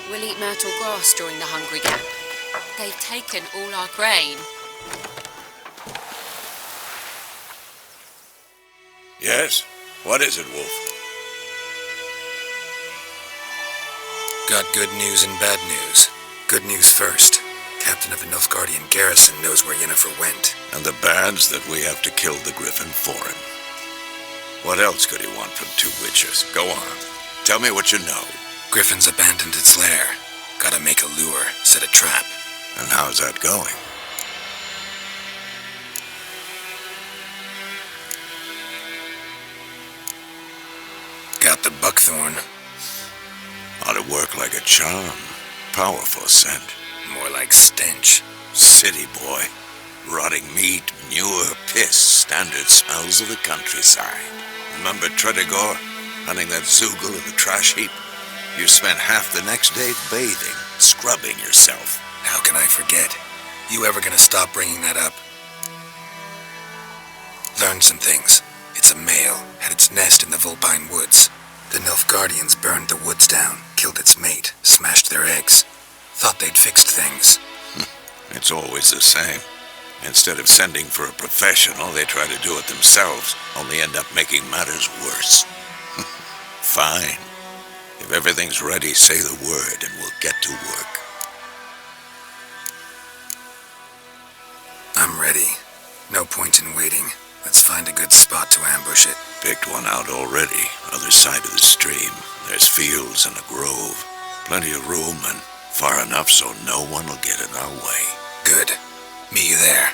We'll eat myrtle grass during the hungry gap. They've taken all our grain. Yes? What is it, Wolf? Got good news and bad news. Good news first. Captain of the Nilfgaardian garrison knows where Yennefer went. And the bad's that we have to kill the Griffin for him. What else could he want from two witchers? Go on. Tell me what you know. Griffin's abandoned its lair. Gotta make a lure, set a trap. And how's that going? Got the buckthorn. Ought to work like a charm. Powerful scent. More like stench. City boy. Rotting meat, manure, piss. Standard smells of the countryside. Remember Tredegor? Hunting that Zoogle in the trash heap? You spent half the next day bathing, scrubbing yourself. How can I forget? You ever gonna stop bringing that up? Learned some things. It's a male, had its nest in the Vulpine Woods. The Nilfgaardians burned the woods down, killed its mate, smashed their eggs. Thought they'd fixed things. It's always the same. Instead of sending for a professional, they try to do it themselves, only end up making matters worse. Fine. If everything's ready, say the word and we'll get to work. I'm ready. No point in waiting. Let's find a good spot to ambush it. Picked one out already, other side of the stream. There's fields and a grove. Plenty of room and far enough so no one will get in our way. Good. Meet you there.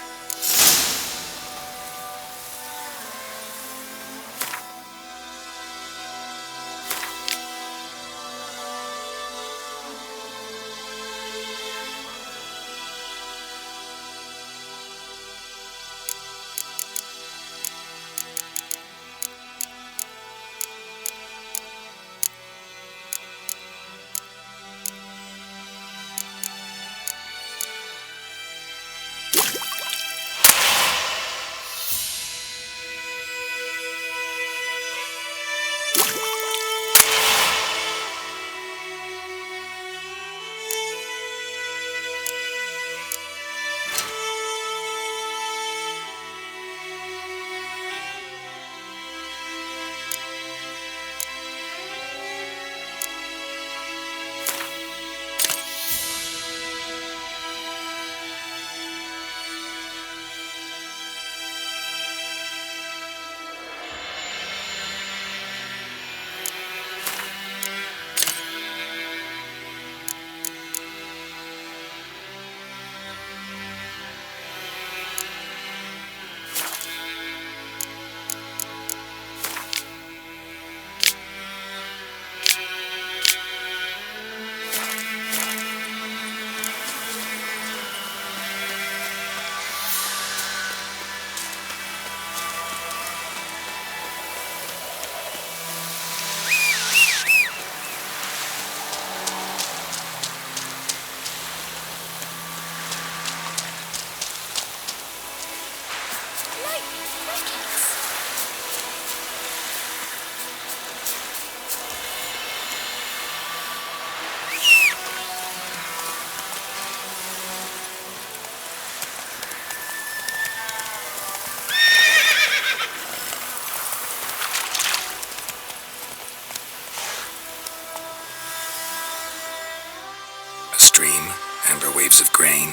Stream, amber waves of grain.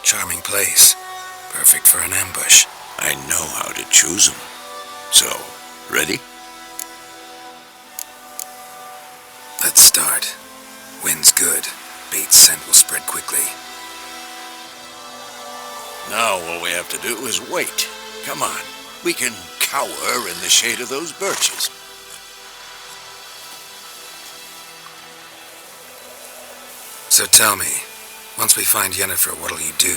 Charming place. Perfect for an ambush. I know how to choose them. So, ready? Let's start. Wind's good. Bait's scent will spread quickly. Now all we have to do is wait. Come on. We can cower in the shade of those birches. So tell me, once we find Yennefer, what'll you do?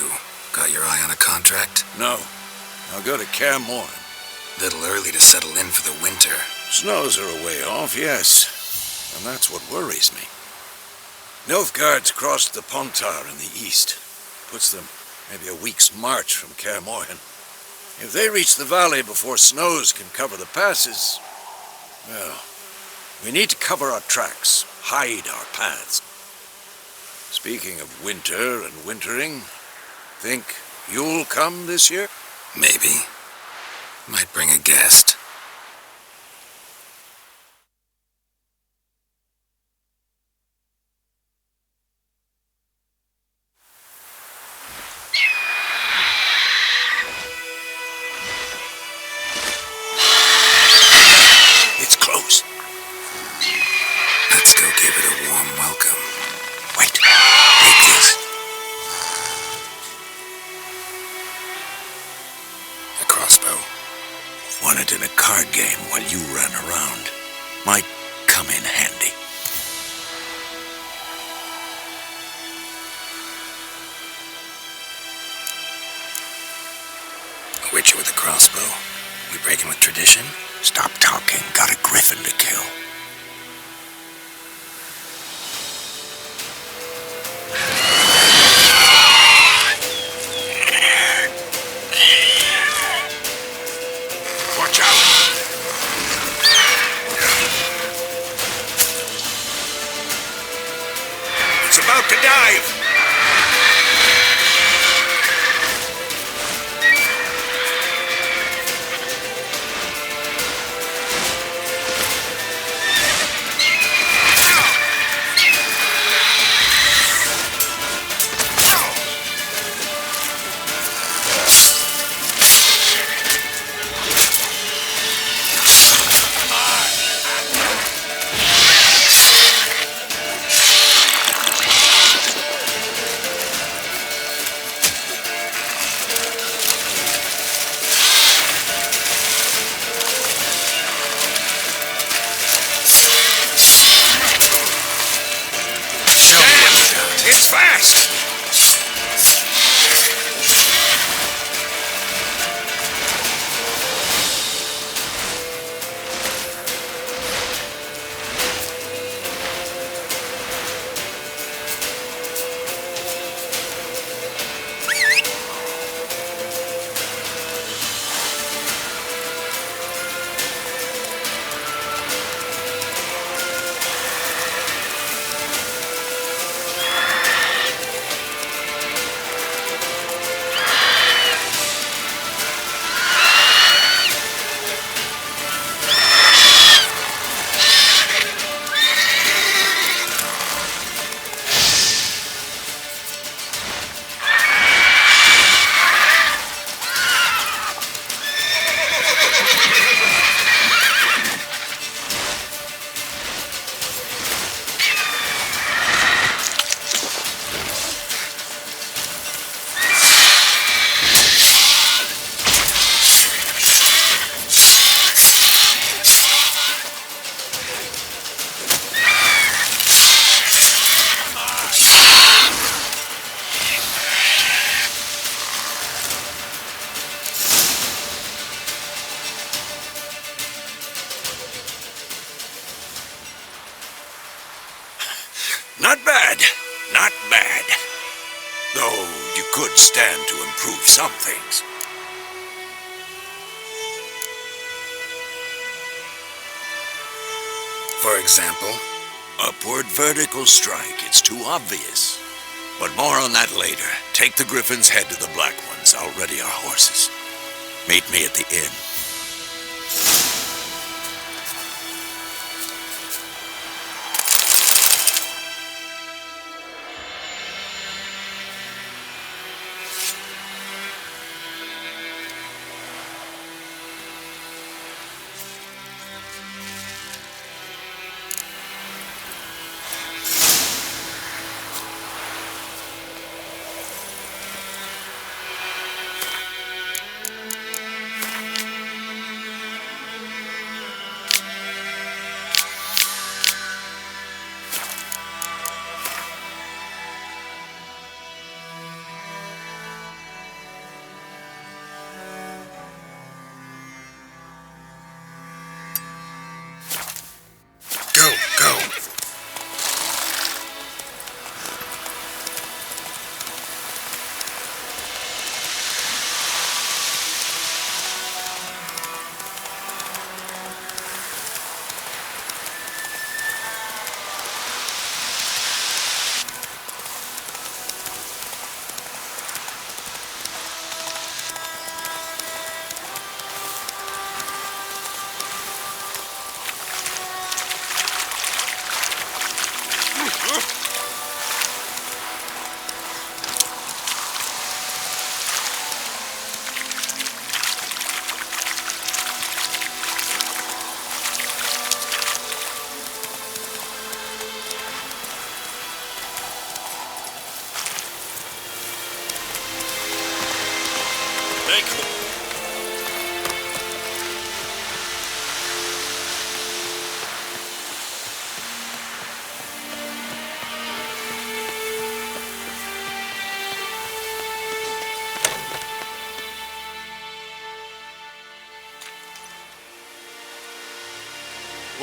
Got your eye on a contract? No. I'll go to Kaer Morhen. Little early to settle in for the winter. Snows are a way off, yes. And that's what worries me. Nilfgaard's crossed the Pontar in the east. Puts them maybe a week's march from Kaer Morhen. If they reach the valley before snows can cover the passes, well, we need to cover our tracks, hide our paths. Speaking of winter and wintering, think you'll come this year? Maybe. Might bring a guest. It's close. Let's go give it a warm welcome. Wait. Take this. A crossbow. Won it in a card game while you ran around. Might come in handy. A witcher with a crossbow. We breaking with tradition? Stop talking. Got a griffin to kill. Watch out! It's about to dive! It's fast! Not bad. Not bad. Though you could stand to improve some things. For example? Upward vertical strike. It's too obvious. But more on that later. Take the Griffin's head to the Black Ones. I'll ready our horses. Meet me at the inn.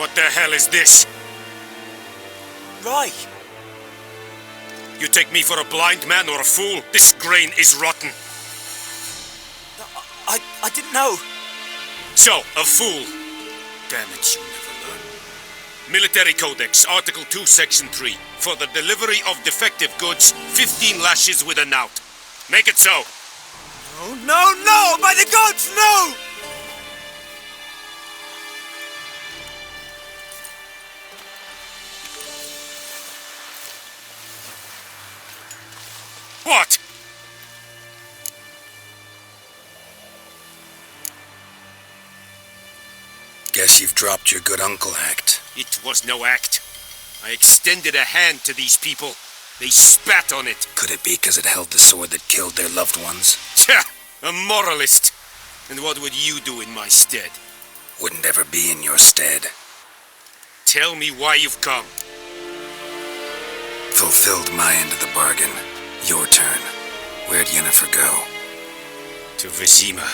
What the hell is this? Rye! You take me for a blind man or a fool? This grain is rotten. I didn't know. So, a fool. Damn it, you never learn. Military Codex, Article 2, Section 3. For the delivery of defective goods, 15 lashes with a knout. Make it so. Oh, no! By the gods, no! What? Guess you've dropped your good uncle act. It was no act. I extended a hand to these people. They spat on it. Could it be because it held the sword that killed their loved ones? Tja, a moralist. And what would you do in my stead? Wouldn't ever be in your stead. Tell me why you've come. Fulfilled my end of the bargain. Your turn. Where'd Yennefer go? To Vizima.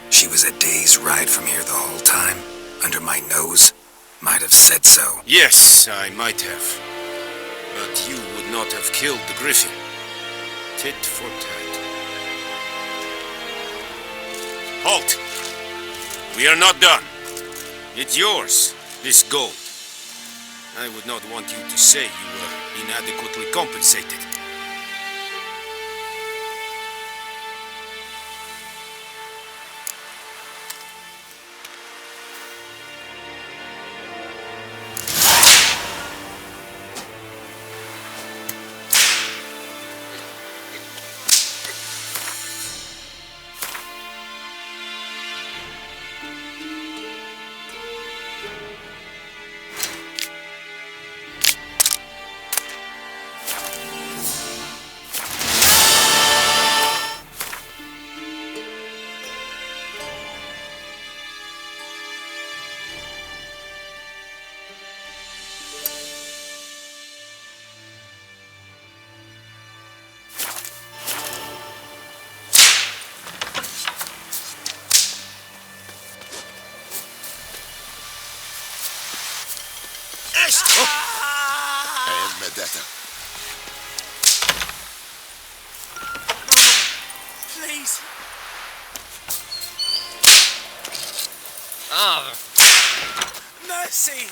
She was a day's ride from here the whole time? Under my nose? Might have said so. Yes, I might have. But you would not have killed the griffin. Tit for tat. Halt! We are not done. It's yours, this gold. I would not want you to say you were inadequately compensated. Medetta. Please. Mercy!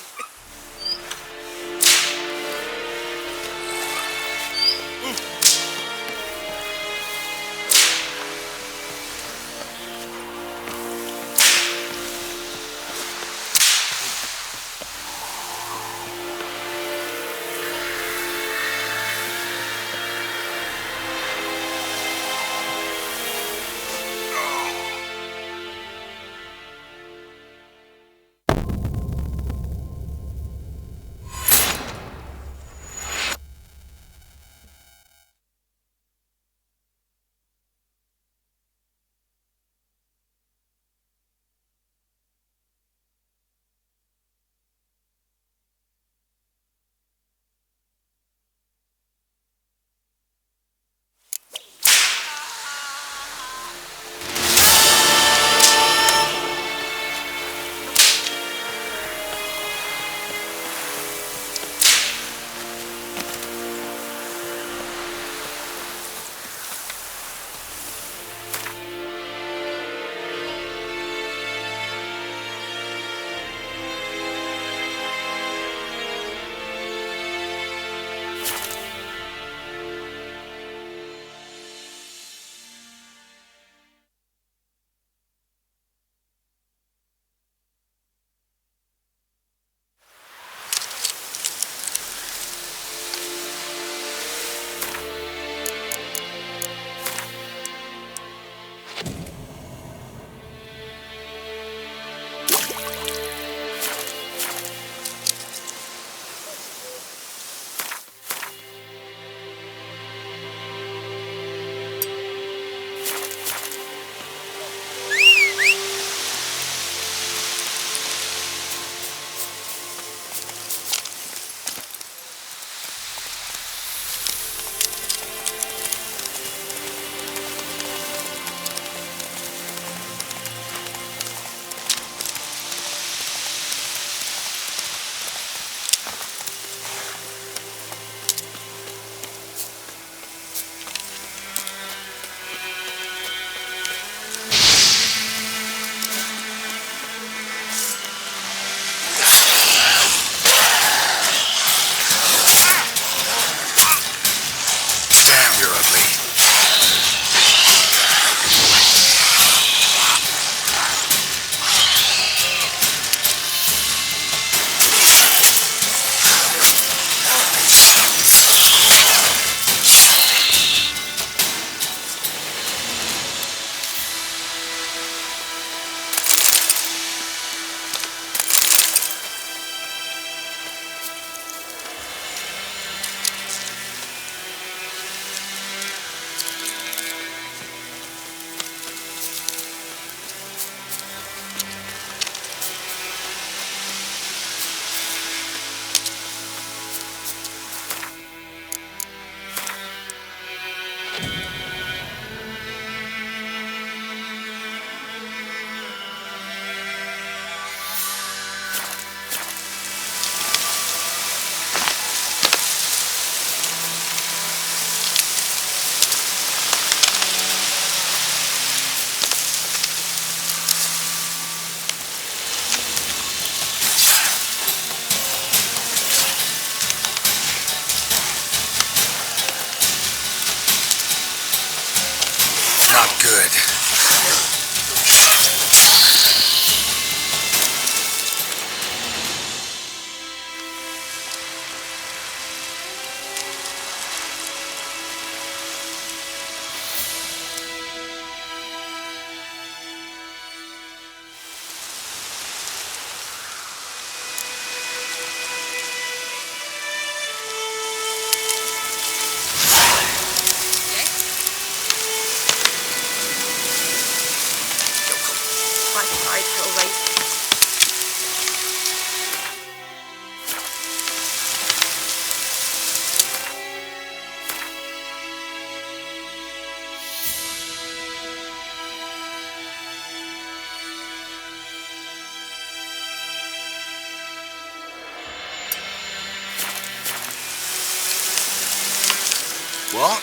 What?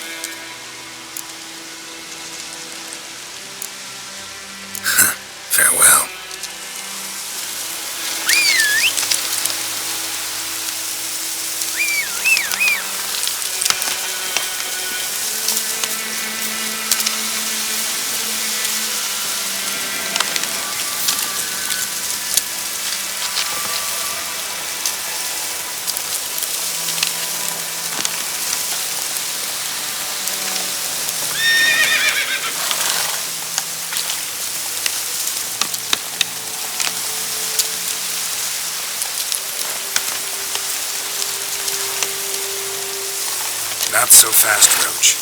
Farewell. Not so fast, Roach.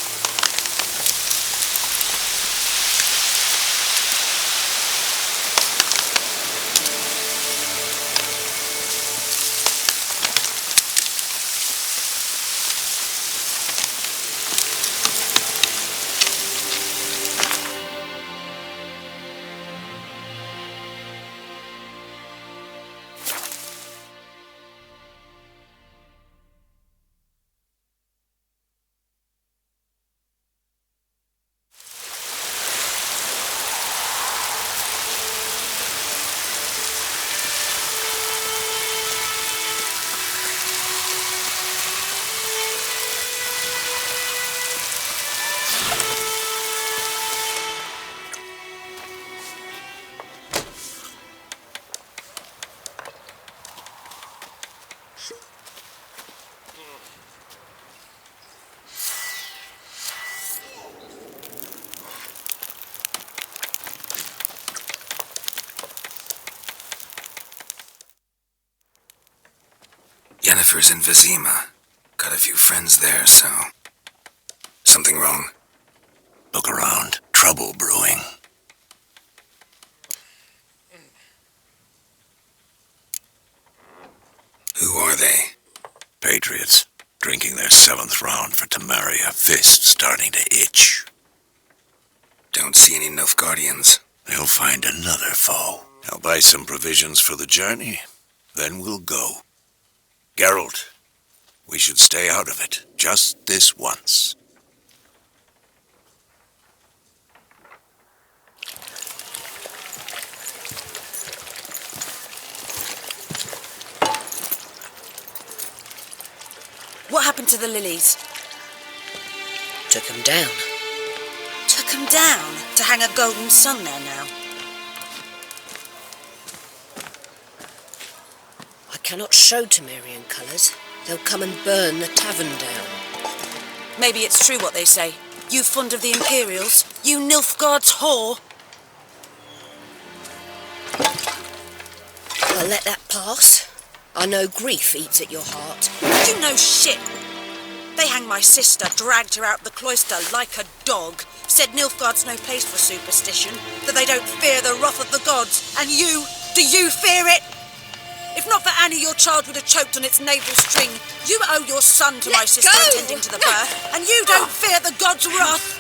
Yennefer's in Vizima. Got a few friends there, so... Something wrong? Look around. Trouble brewing. Who are they? Patriots. Drinking their 7th round for Temeria. Fist starting to itch. Don't see any Nilfgaardians. They'll find another foe. I'll buy some provisions for the journey. Then we'll go. Geralt, we should stay out of it. Just this once. What happened to the lilies? Took 'em down. Took 'em down to hang a golden sun there now. I cannot show Temerian colours. They'll come and burn the tavern down. Maybe it's true what they say. You fond of the Imperials? You Nilfgaard's whore? I'll let that pass. I know grief eats at your heart. You know shit. They hanged my sister, dragged her out the cloister like a dog, said Nilfgaard's no place for superstition, that they don't fear the wrath of the gods. And you, do you fear it? If not for Annie, your child would have choked on its navel string. You owe your son to my sister attending to the birth, and you don't fear the gods' wrath.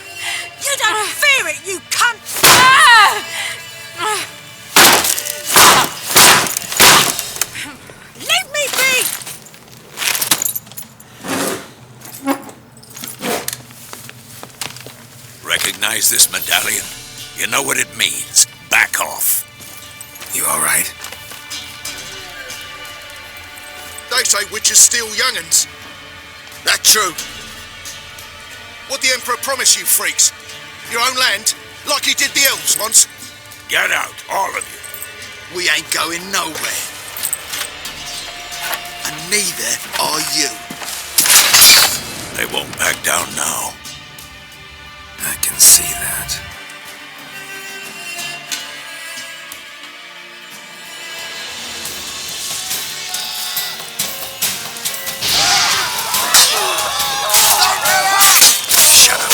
You don't fear it, you cunt! Leave me be! Recognize this medallion? You know what it means. Back off. You all right? They say witches steal young'uns. That true? What the Emperor promise you freaks? Your own land? Like he did the elves once? Get out, all of you. We ain't going nowhere. And neither are you. They won't back down now. I can see that. Shut up.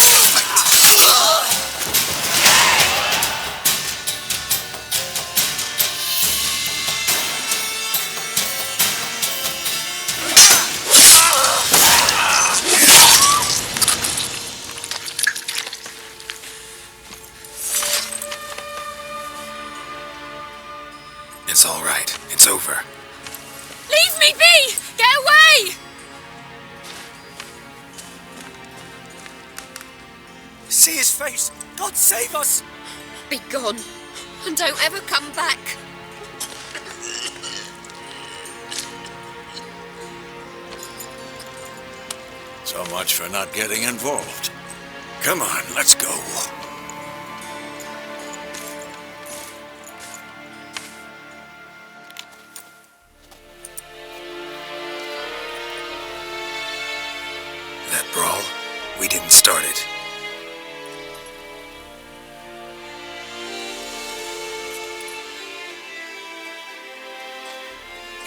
It's all right. It's over. Leave me be! Get away! see his face. God save us! Be gone, and don't ever come back. So much for not getting involved. Come on, let's go. That brawl, we didn't start it.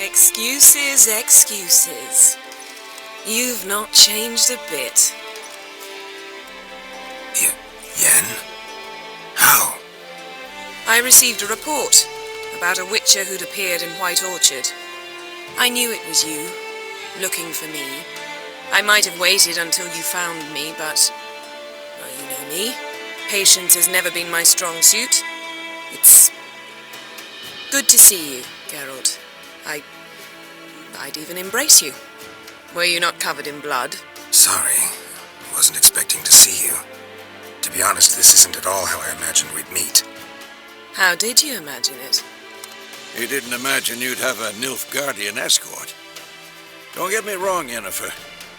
Excuses, excuses. You've not changed a bit. Yen? How? I received a report about a witcher who'd appeared in White Orchard. I knew it was you, looking for me. I might have waited until you found me, but... well, you know me. Patience has never been my strong suit. It's good to see you, Geralt. I'd even embrace you. Were you not covered in blood? Sorry. Wasn't expecting to see you. To be honest, this isn't at all how I imagined we'd meet. How did you imagine it? He didn't imagine you'd have a Nilfgaardian escort. Don't get me wrong, Yennefer.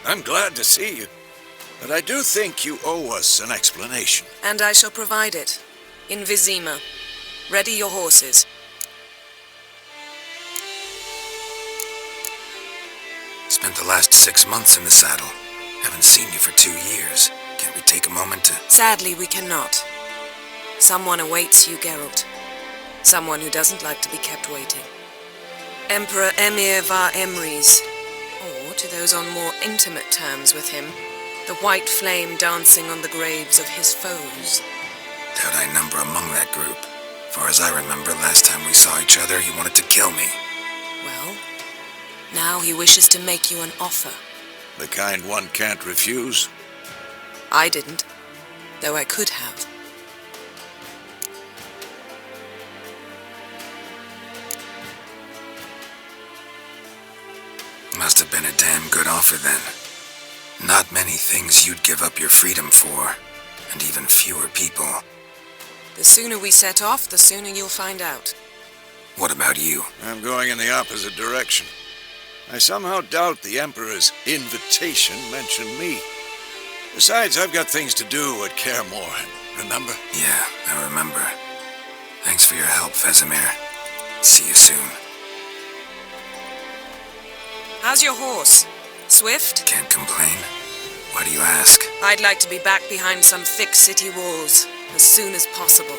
I'm glad to see you. But I do think you owe us an explanation. And I shall provide it. In Vizima. Ready your horses. Spent the last 6 months in the saddle. Haven't seen you for 2 years. Can't we take a moment to... Sadly, we cannot. Someone awaits you, Geralt. Someone who doesn't like to be kept waiting. Emperor Emir var Emrys. Or, to those on more intimate terms with him, the white flame dancing on the graves of his foes. Doubt I number among that group. Far as I remember, last time we saw each other, he wanted to kill me. Well, now he wishes to make you an offer. The kind one can't refuse. I didn't, though I could have. Must have been a damn good offer then. Not many things you'd give up your freedom for, and even fewer people. The sooner we set off, the sooner you'll find out. What about you? I'm going in the opposite direction. I somehow doubt the Emperor's invitation mentioned me. Besides, I've got things to do at Kaer Morhen, remember? Yeah, I remember. Thanks for your help, Vesemir. See you soon. How's your horse? Swift? Can't complain. Why do you ask? I'd like to be back behind some thick city walls as soon as possible.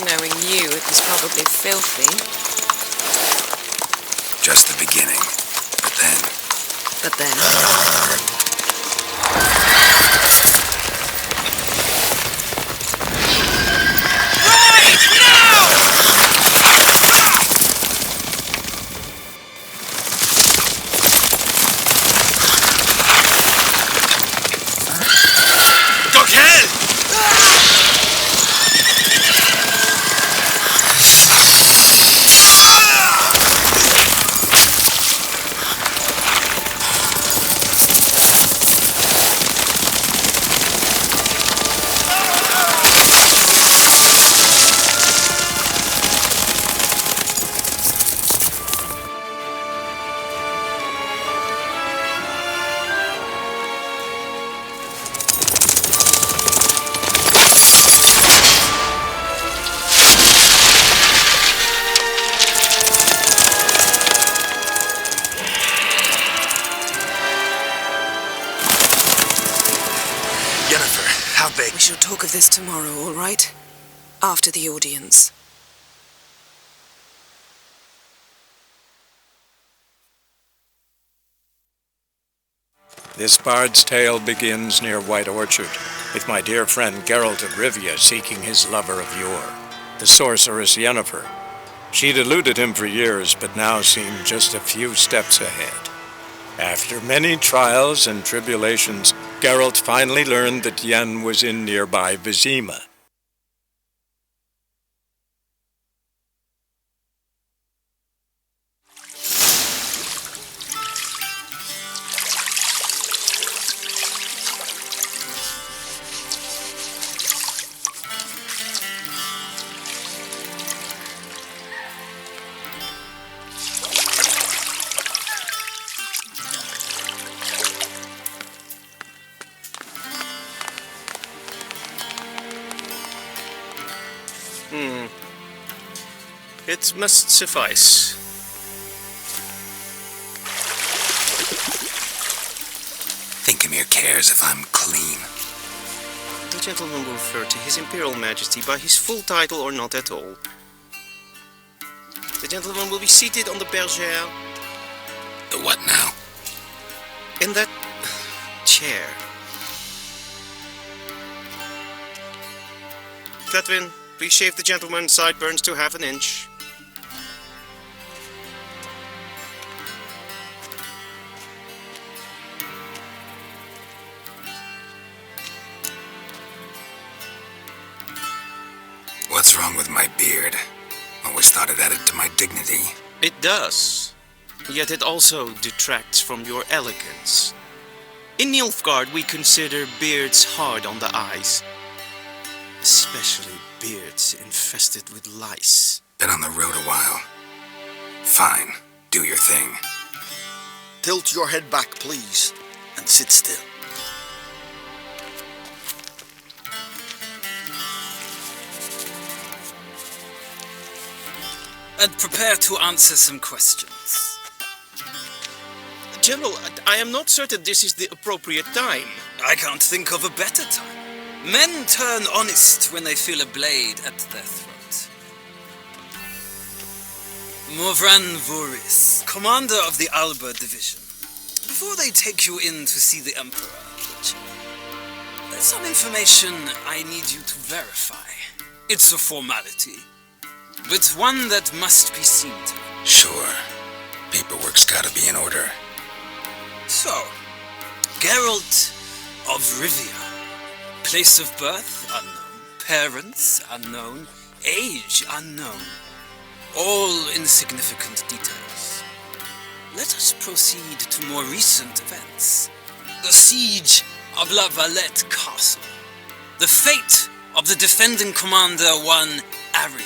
Knowing you, it was probably filthy. Just the beginning. But then... big. We shall talk of this tomorrow, all right? After the audience. This bard's tale begins near White Orchard, with my dear friend Geralt of Rivia seeking his lover of yore, the sorceress Yennefer. She'd eluded him for years, but now seemed just a few steps ahead. After many trials and tribulations, Geralt finally learned that Yen was in nearby Vizima. It must suffice. Thinkamere cares if I'm clean. The gentleman will refer to His Imperial Majesty by his full title or not at all. The gentleman will be seated on the bergère. The what now? In that chair. Cletwin, please shave the gentleman's sideburns to half an inch. What's wrong with my beard? Always thought it added to my dignity. It does. Yet it also detracts from your elegance. In Nilfgaard, we consider beards hard on the eyes. Especially beards infested with lice. Been on the road a while. Fine. Do your thing. Tilt your head back, please, and sit still. And prepare to answer some questions. General, I am not certain this is the appropriate time. I can't think of a better time. Men turn honest when they feel a blade at their throat. Morvran Voris, commander of the Alba Division. Before they take you in to see the Emperor, there's some information I need you to verify. It's a formality, but one that must be seen to. Sure. Paperwork's gotta be in order. So, Geralt of Rivia. Place of birth, unknown. Parents, unknown. Age, unknown. All insignificant details. Let us proceed to more recent events. The siege of La Valette Castle. The fate of the defending commander, one Arian.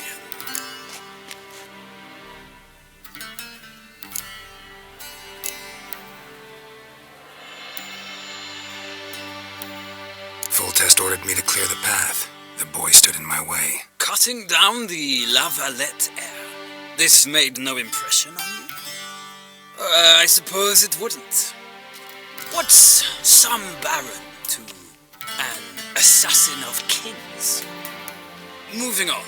Foltest ordered me to clear the path. The boy stood in my way. Cutting down the La Valette heir. This made no impression on you? I suppose it wouldn't. What's some baron to an assassin of kings? Moving on.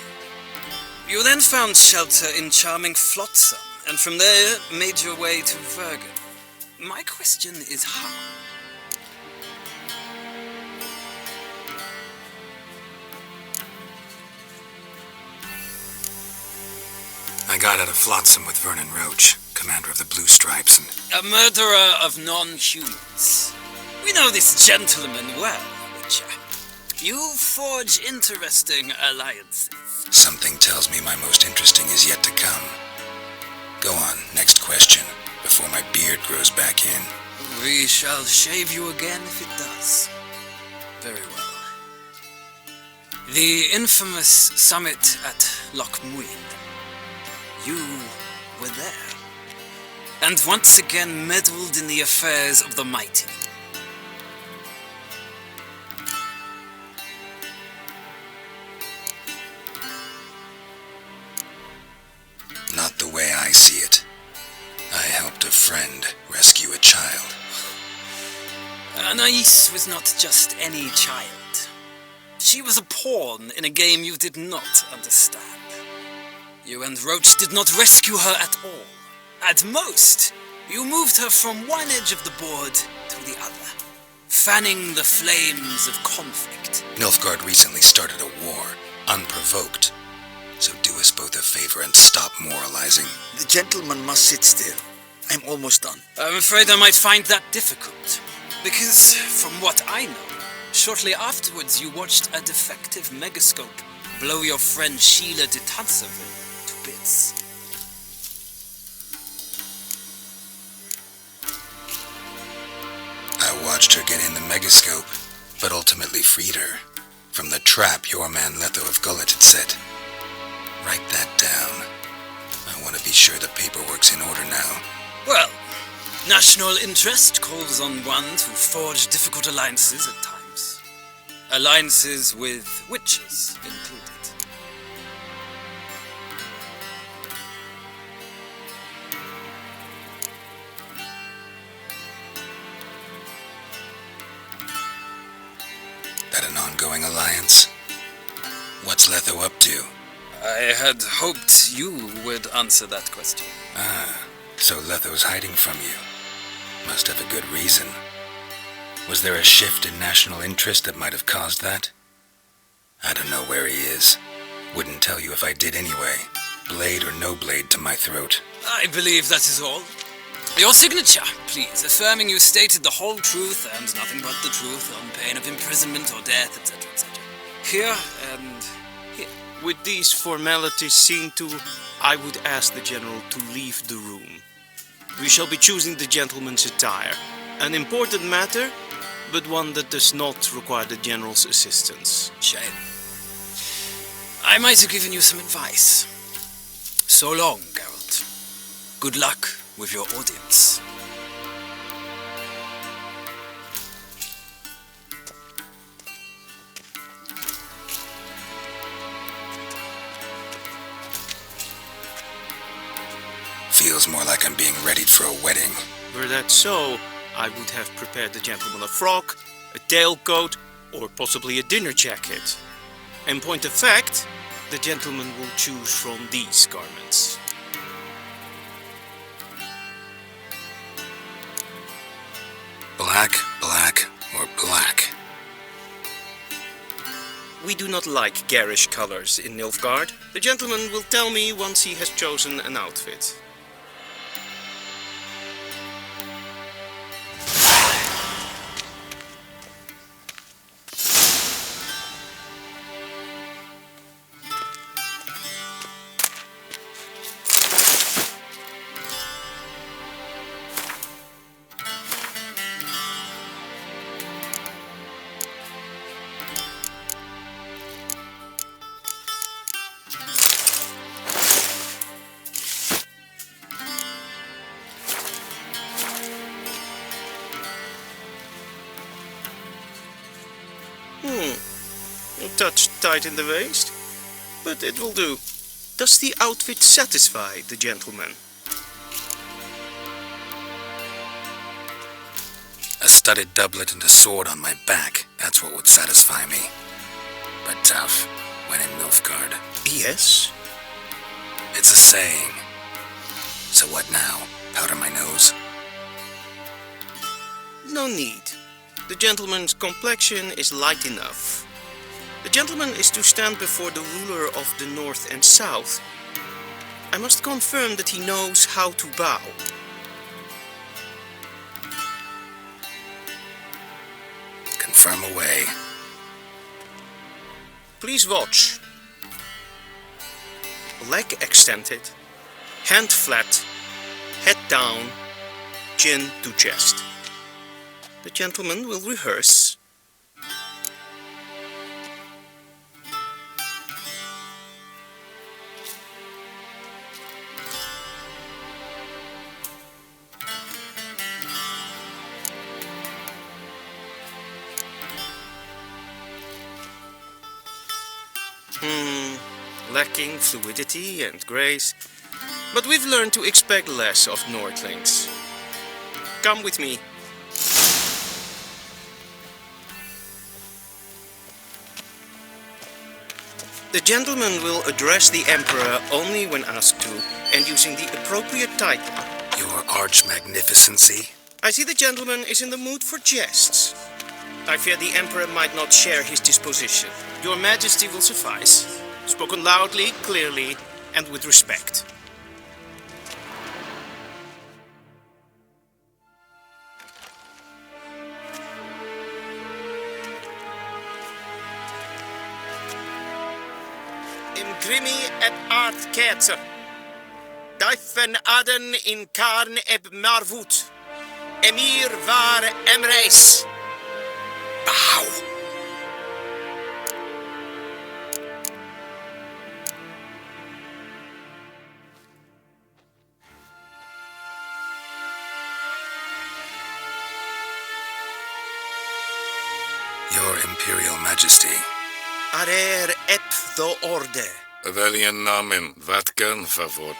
You then found shelter in charming Flotsam, and from there made your way to Vergen. My question is how? I got out of Flotsam with Vernon Roach, commander of the Blue Stripes, and... A murderer of non-humans. We know this gentleman well, Witcher. You forge interesting alliances. Something tells me my most interesting is yet to come. Go on, next question, before my beard grows back in. We shall shave you again if it does. Very well. The infamous summit at Loch Muin. You were there, and once again meddled in the affairs of the mighty. Not the way I see it. I helped a friend rescue a child. Anais was not just any child. She was a pawn in a game you did not understand. You and Roach did not rescue her at all. At most, you moved her from one edge of the board to the other, fanning the flames of conflict. Nilfgaard recently started a war, unprovoked. So do us both a favor and stop moralizing. The gentleman must sit still. I'm almost done. I'm afraid I might find that difficult. Because, from what I know, shortly afterwards you watched a defective megascope blow your friend Sheila de Tanseville to bits. I watched her get in the megascope, but ultimately freed her from the trap your man Letho of Gullet had set. Write that down. I want to be sure the paperwork's in order now. Well, national interest calls on one to forge difficult alliances at times. Alliances with witches included. That an ongoing alliance? What's Letho up to? I had hoped you would answer that question. Ah, so Letho's hiding from you. Must have a good reason. Was there a shift in national interest that might have caused that? I don't know where he is. Wouldn't tell you if I did anyway. Blade or no blade to my throat. I believe that is all. Your signature, please, affirming you stated the whole truth and nothing but the truth on pain of imprisonment or death, etc., etc. Here and here. With these formalities seen to, I would ask the General to leave the room. We shall be choosing the gentleman's attire. An important matter, but one that does not require the General's assistance. Shame. I might have given you some advice. So long, Geralt. Good luck with your audience. Feels more like I'm being readied for a wedding. Were that so, I would have prepared the gentleman a frock, a tailcoat, or possibly a dinner jacket. In point of fact, the gentleman will choose from these garments. Black, black, or black? We do not like garish colors in Nilfgaard. The gentleman will tell me once he has chosen an outfit. A touch tight in the waist, but it will do. Does the outfit satisfy the gentleman? A studded doublet and a sword on my back, that's what would satisfy me. But tough, when in Nilfgaard. Yes? It's a saying. So what now? Powder my nose? No need. The gentleman's complexion is light enough. The gentleman is to stand before the ruler of the North and South. I must confirm that he knows how to bow. Confirm away. Please watch. Leg extended, hand flat, head down, chin to chest. The gentleman will rehearse. Lacking fluidity and grace, but we've learned to expect less of Nordlings. Come with me. The gentleman will address the Emperor only when asked to, and using the appropriate title. Your Arch-Magnificency? I see the gentleman is in the mood for jests. I fear the Emperor might not share his disposition. Your Majesty will suffice. Spoken loudly, clearly, and with respect. Imgrimi et art ketzer. Daifen aden in karn eb marvut. Emir var emreis. Bow! Your Imperial Majesty. Arer ep the orde. Veljen namen, vatgen favot.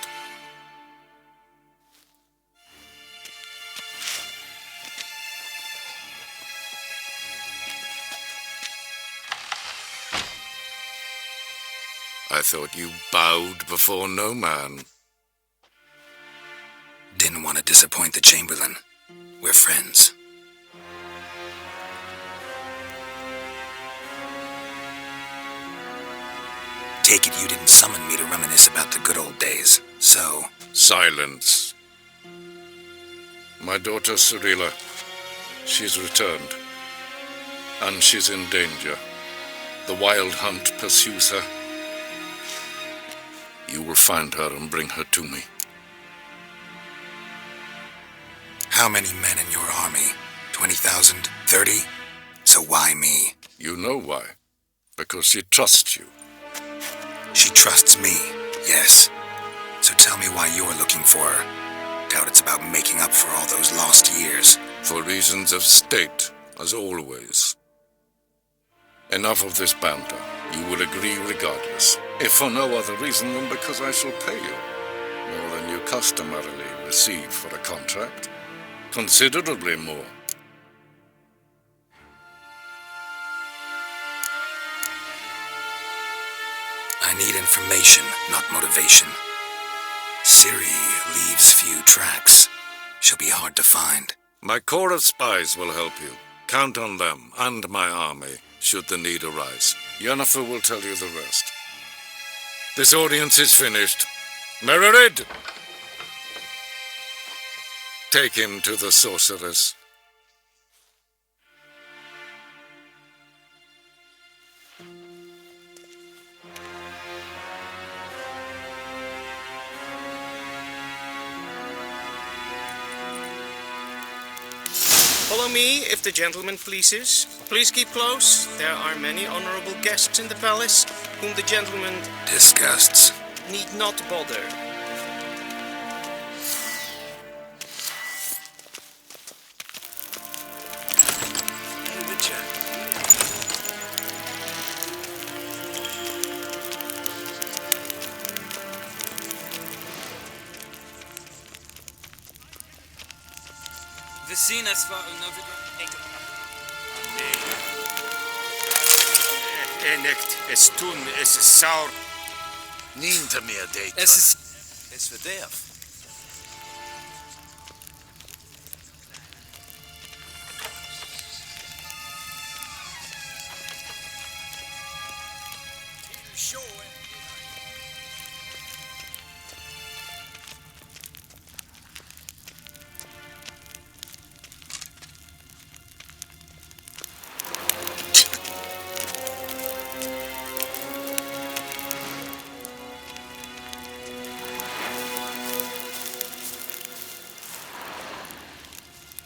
I thought you bowed before no man. Didn't want to disappoint the Chamberlain. We're friends. Take it you didn't summon me to reminisce about the good old days, so... Silence. My daughter Cyrilla, she's returned. And she's in danger. The wild hunt pursues her. You will find her and bring her to me. How many men in your army? 20,000? 30? So why me? You know why. Because she trusts you. She trusts me, yes. So tell me why you're looking for her. Doubt it's about making up for all those lost years. For reasons of state, as always. Enough of this banter. You will agree regardless. If for no other reason than because I shall pay you. More than you customarily receive for a contract. Considerably more. I need information, not motivation. Ciri leaves few tracks. She'll be hard to find. My corps of spies will help you. Count on them and my army, should the need arise. Yennefer will tell you the rest. This audience is finished. Mererid! Take him to the sorceress. Follow me, if the gentleman pleases. Please keep close. There are many honorable guests in the palace, whom the gentleman Disgusts. need not bother. Vecinas var unövergång. Enekt es tun es saur. Ninta meer date. Es verderf.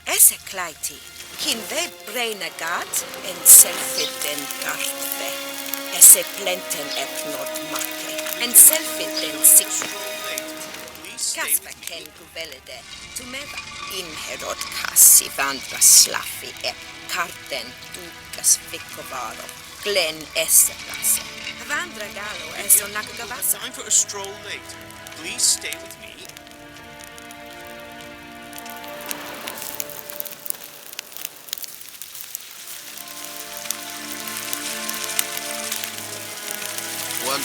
Esse Lite, kin ved brena gat en selfiten gartve. Esse plenten epnot make, en selfiten siksu. Kasper ken guvelede, tumeva. Inherod kassi vandra slaffi ep karten dukas vikovaro. Glen esse place. Vandra galo eso nakagavasa. Time for a stroll later. Please stay with me. One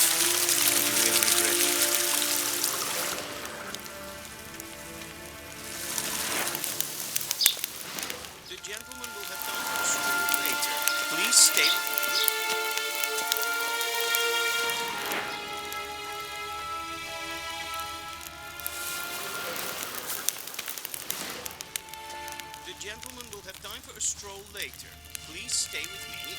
gentleman will have time for a stroll later. Please stay with me. The gentleman will have time for a stroll later. Please stay with me.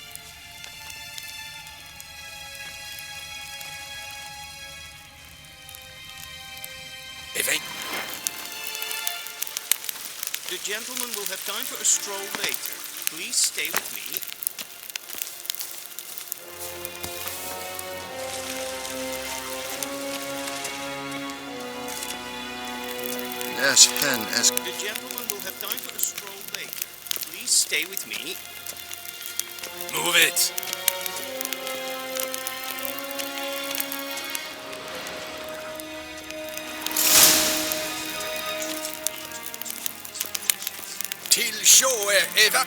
Evie? The gentleman will have time for a stroll later. Please stay with me. As hen as... The gentleman will have time for a stroll later. Please stay with me. Move it. Till shore, Eva.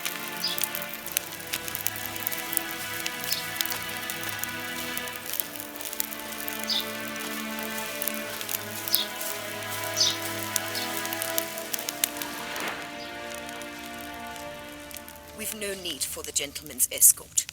We've no need for the gentleman's escort.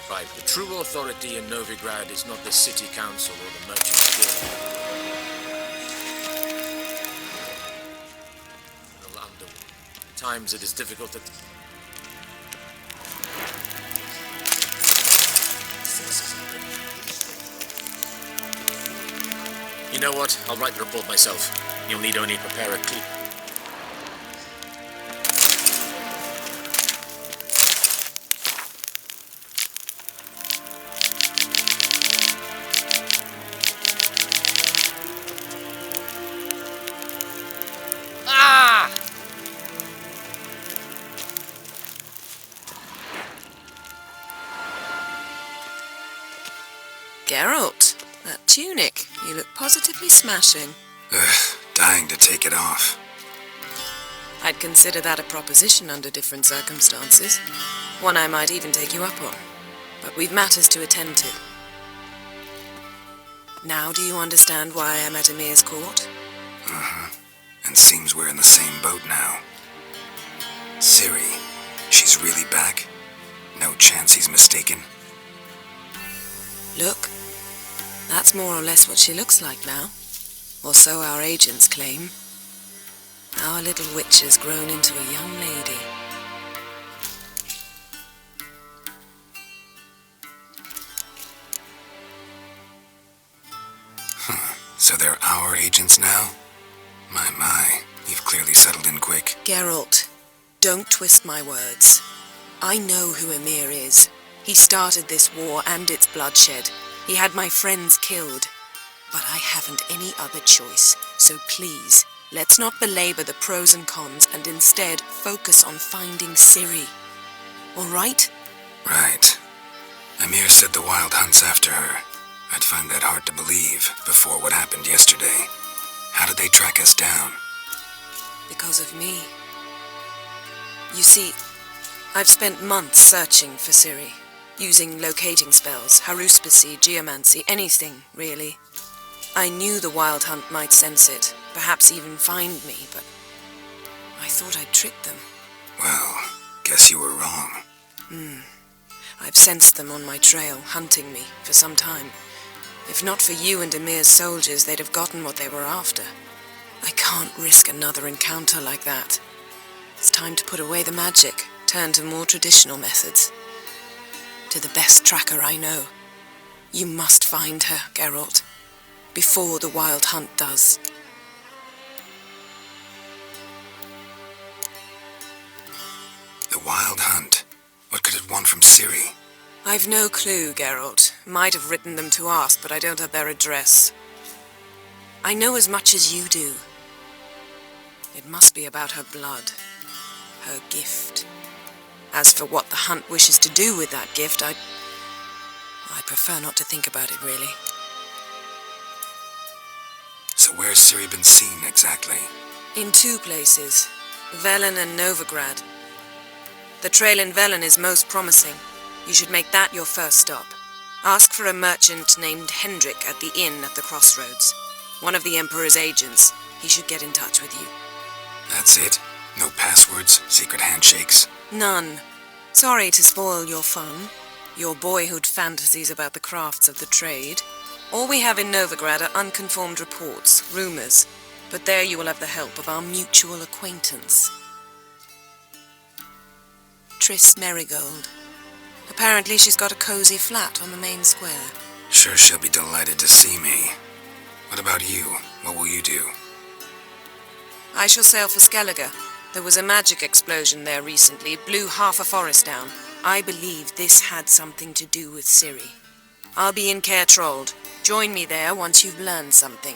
Right, the true authority in Novigrad is not the city council or the merchants guild. The underworld. At times it is difficult to... You know what? I'll write the report myself. You'll need only prepare a clean... Geralt, that tunic. You look positively smashing. Ugh, dying to take it off. I'd consider that a proposition under different circumstances. One I might even take you up on. But we've matters to attend to. Now do you understand why I'm at Emir's court? Uh-huh. And seems we're in the same boat now. Ciri, she's really back? No chance he's mistaken? Look, that's more or less what she looks like now. Or so our agents claim. Our little witch has grown into a young lady. So they're our agents now? My, you've clearly settled in quick. Geralt, don't twist my words. I know who Emir is. He started this war and its bloodshed. He had my friends killed. But I haven't any other choice. So please, let's not belabor the pros and cons and instead focus on finding Ciri. All right? Right. Emir said the Wild hunt's after her. I'd find that hard to believe before what happened yesterday. How did they track us down? Because of me. You see, I've spent months searching for Ciri. Using locating spells, haruspicy, geomancy, anything, really. I knew the Wild Hunt might sense it, perhaps even find me, but I thought I'd tricked them. Well, guess you were wrong. I've sensed them on my trail, hunting me, for some time. If not for you and Emir's soldiers, they'd have gotten what they were after. I can't risk another encounter like that. It's time to put away the magic, turn to more traditional methods. To the best tracker I know. You must find her, Geralt, before the Wild Hunt does. The Wild Hunt? What could it want from Ciri? I've no clue, Geralt. Might have written them to ask, but I don't have their address. I know as much as you do. It must be about her blood. Her gift. As for what the Hunt wishes to do with that gift, I prefer not to think about it, really. So where's Ciri been seen, exactly? In 2 places. Velen and Novigrad. The trail in Velen is most promising. You should make that your first stop. Ask for a merchant named Hendrik at the inn at the crossroads. One of the Emperor's agents. He should get in touch with you. That's it? No passwords, secret handshakes? None. Sorry to spoil your fun. Your boyhood fantasies about the crafts of the trade. All we have in Novigrad are unconformed reports, rumors. But there you will have the help of our mutual acquaintance. Triss Merigold. Apparently she's got a cozy flat on the main square. Sure she'll be delighted to see me. What about you? What will you do? I shall sail for Skellige. There was a magic explosion there recently. It blew half a forest down. I believe this had something to do with Ciri. I'll be in Caer Trold. Join me there once you've learned something.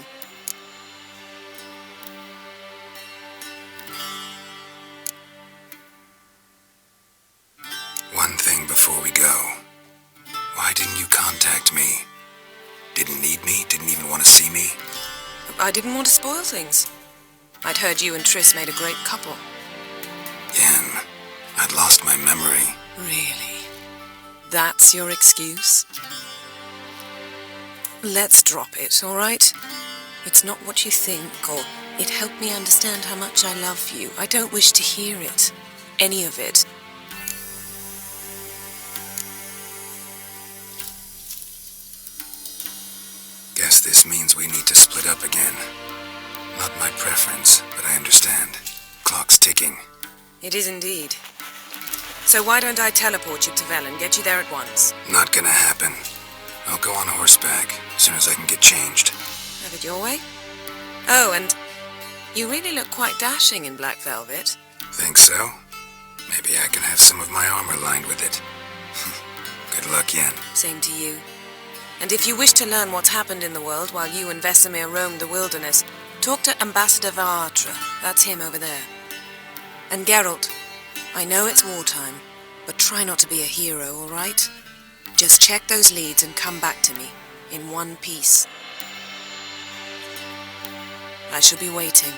One thing before we go. Why didn't you contact me? Didn't need me? Didn't even want to see me? I didn't want to spoil things. I'd heard you and Triss made a great couple. Yen, I'd lost my memory. Really? That's your excuse? Let's drop it, all right? It's not what you think, or it helped me understand how much I love you. I don't wish to hear it. Any of it. Guess this means we need to split up again. Not my preference, but I understand. Clock's ticking. It is indeed. So why don't I teleport you to Velen, get you there at once? Not gonna happen. I'll go on horseback, as soon as I can get changed. Have it your way? Oh, and you really look quite dashing in black velvet. Think so? Maybe I can have some of my armor lined with it. Good luck, Yen. Same to you. And if you wish to learn what's happened in the world while you and Vesemir roamed the wilderness, talk to Ambassador Vaatra. That's him over there. And Geralt, I know it's wartime, but try not to be a hero, all right? Just check those leads and come back to me, in one piece. I shall be waiting.